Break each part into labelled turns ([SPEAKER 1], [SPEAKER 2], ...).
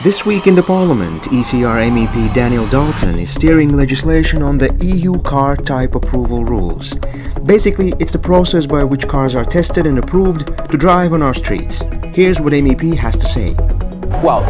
[SPEAKER 1] This week in the Parliament, ECR MEP Daniel Dalton is steering legislation on the EU car type approval rules. Basically, it's the process by which cars are tested and approved to drive on our streets. Here's what MEP has to say.
[SPEAKER 2] Well,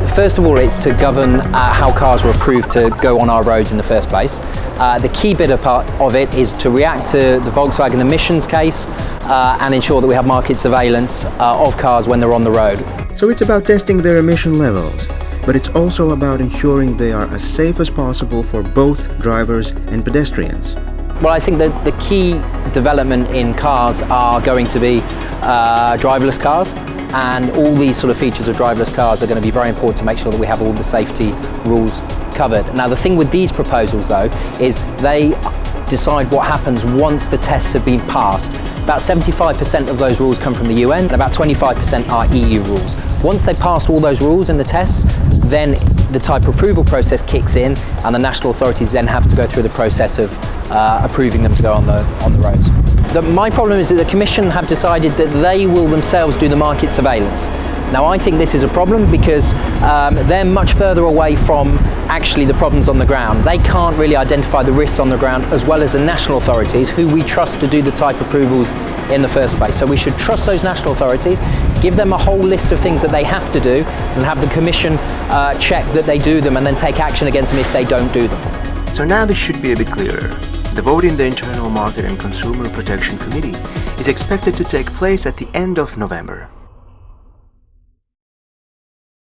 [SPEAKER 2] first of all, it's to govern how cars are approved to go on our roads in the first place. The key bit of it is to react to the Volkswagen emissions case and ensure that we have market surveillance of cars when they're on the road.
[SPEAKER 1] So it's about testing their emission levels, but it's also about ensuring they are as safe as possible for both drivers and pedestrians.
[SPEAKER 2] Well, I think that the key development in cars are going to be driverless cars, and all these sort of features of driverless cars are going to be very important to make sure that we have all the safety rules covered. Now, the thing with these proposals, though, is they decide what happens once the tests have been passed. About 75% of those rules come from the UN, and about 25% are EU rules. Once they've passed all those rules in the tests, then the type approval process kicks in, and the national authorities then have to go through the process of approving them to go on the roads. My problem is that the Commission have decided that they will themselves do the market surveillance. Now, I think this is a problem because they're much further away from actually the problems on the ground. They can't really identify the risks on the ground, as well as the national authorities, who we trust to do the type approvals in the first place. So we should trust those national authorities, give them a whole list of things that they have to do, and have the Commission check that they do them and then take action against them if they don't do them.
[SPEAKER 1] So now this should be a bit clearer. The vote in the Internal Market and Consumer Protection Committee is expected to take place at the end of November.